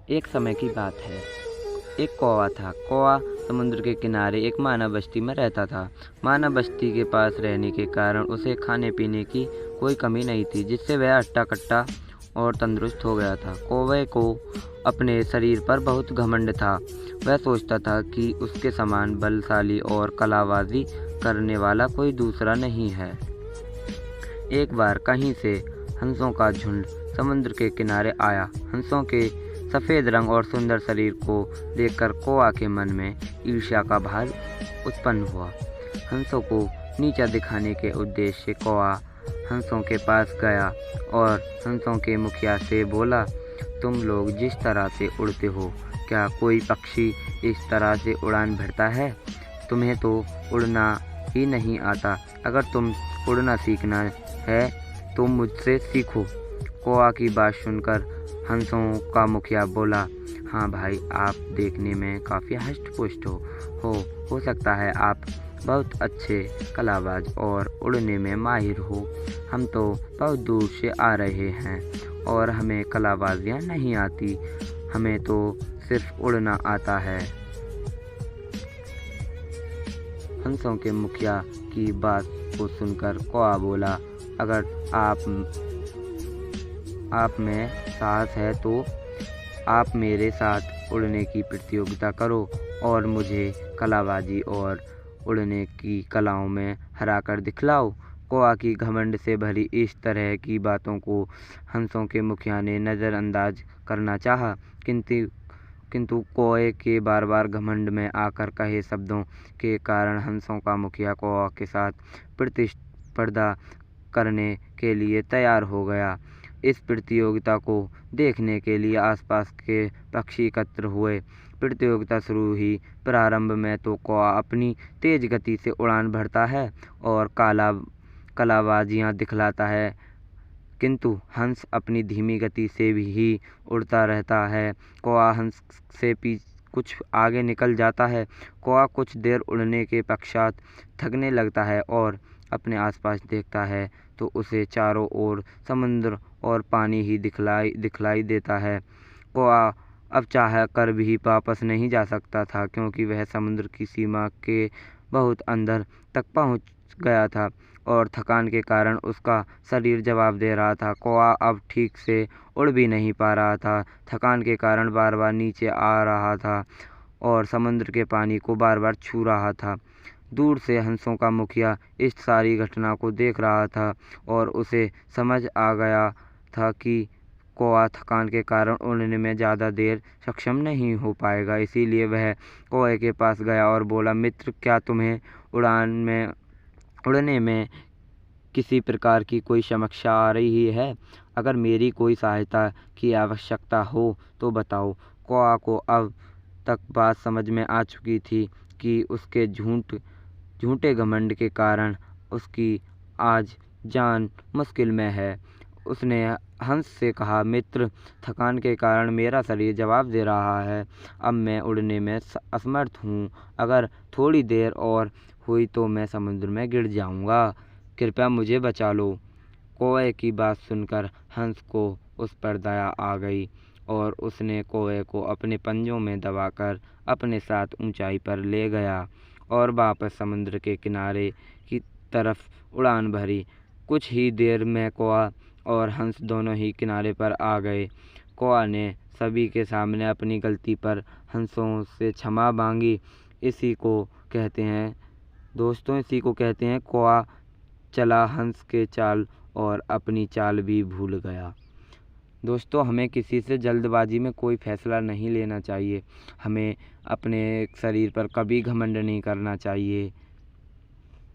एक समय की बात है। एक कौवा था। कौवा समुद्र के किनारे एक मानव बस्ती में रहता था। मानव बस्ती के पास रहने के कारण उसे खाने पीने की कोई कमी नहीं थी, जिससे वह हट्टा कट्टा और तंदुरुस्त हो गया था। कौवे को अपने शरीर पर बहुत घमंड था। वह सोचता था कि उसके समान बलशाली और कलाबाजी करने वाला कोई दूसरा नहीं है। एक बार कहीं से हंसों का झुंड समुद्र के किनारे आया। हंसों के सफ़ेद रंग और सुंदर शरीर को देखकर कौवा के मन में ईर्ष्या का भाव उत्पन्न हुआ। हंसों को नीचा दिखाने के उद्देश्य से कौवा हंसों के पास गया और हंसों के मुखिया से बोला, तुम लोग जिस तरह से उड़ते हो, क्या कोई पक्षी इस तरह से उड़ान भरता है? तुम्हें तो उड़ना ही नहीं आता। अगर तुम उड़ना सीखना है तो मुझसे सीखो। कौवा की बात सुनकर हंसों का मुखिया बोला, हाँ भाई, आप देखने में काफ़ी हष्ट-पुष्ट हो सकता है आप बहुत अच्छे कलाबाज और उड़ने में माहिर हो। हम तो बहुत दूर से आ रहे हैं और हमें कलाबाजियाँ नहीं आती, हमें तो सिर्फ उड़ना आता है। हंसों के मुखिया की बात को सुनकर कौवा बोला, अगर आप में साहस है तो आप मेरे साथ उड़ने की प्रतियोगिता करो और मुझे कलाबाजी और उड़ने की कलाओं में हराकर दिखलाओ। कौवा की घमंड से भरी इस तरह की बातों को हंसों के मुखिया ने नज़रअंदाज करना चाहा, किंतु कौवे के बार बार घमंड में आकर कहे शब्दों के कारण हंसों का मुखिया कौवा के साथ प्रतिस्पर्धा करने के लिए तैयार हो गया। इस प्रतियोगिता को देखने के लिए आसपास के पक्षी एकत्र हुए। प्रतियोगिता शुरू हुई। प्रारंभ में तो कौवा अपनी तेज गति से उड़ान भरता है और कलाबाजियाँ दिखलाता है, किंतु हंस अपनी धीमी गति से भी उड़ता रहता है। कौवा हंस से कुछ आगे निकल जाता है। कौवा कुछ देर उड़ने के पश्चात थकने लगता है और अपने आसपास देखता है तो उसे चारों ओर समुद्र और पानी ही दिखलाई देता है। कौवा अब चाह कर भी वापस नहीं जा सकता था, क्योंकि वह समुद्र की सीमा के बहुत अंदर तक पहुंच गया था और थकान के कारण उसका शरीर जवाब दे रहा था। कौवा अब ठीक से उड़ भी नहीं पा रहा था। थकान के कारण बार बार नीचे आ रहा था और समुद्र के पानी को बार बार छू रहा था। दूर से हंसों का मुखिया इस सारी घटना को देख रहा था और उसे समझ आ गया था कि कौवा थकान के कारण उड़ने में ज़्यादा देर सक्षम नहीं हो पाएगा। इसीलिए वह कौवे के पास गया और बोला, मित्र, क्या तुम्हें उड़ने में किसी प्रकार की कोई समस्या आ रही है? अगर मेरी कोई सहायता की आवश्यकता हो तो बताओ। कौवा को अब तक बात समझ में आ चुकी थी कि उसके झूठे घमंड के कारण उसकी आज जान मुश्किल में है। उसने हंस से कहा, मित्र, थकान के कारण मेरा शरीर जवाब दे रहा है। अब मैं उड़ने में असमर्थ हूँ। अगर थोड़ी देर और हुई तो मैं समुद्र में गिर जाऊँगा। कृपया मुझे बचा लो। कौवे की बात सुनकर हंस को उस पर दया आ गई और उसने कौवे को अपने पंजों में दबाकर अपने साथ ऊंचाई पर ले गया और वापस समुद्र के किनारे की तरफ उड़ान भरी। कुछ ही देर में कौवा और हंस दोनों ही किनारे पर आ गए। कौवा ने सभी के सामने अपनी गलती पर हंसों से क्षमा मांगी। इसी को कहते हैं कौवा चला हंस के चाल और अपनी चाल भी भूल गया। दोस्तों, हमें किसी से जल्दबाजी में कोई फैसला नहीं लेना चाहिए। हमें अपने शरीर पर कभी घमंड नहीं करना चाहिए।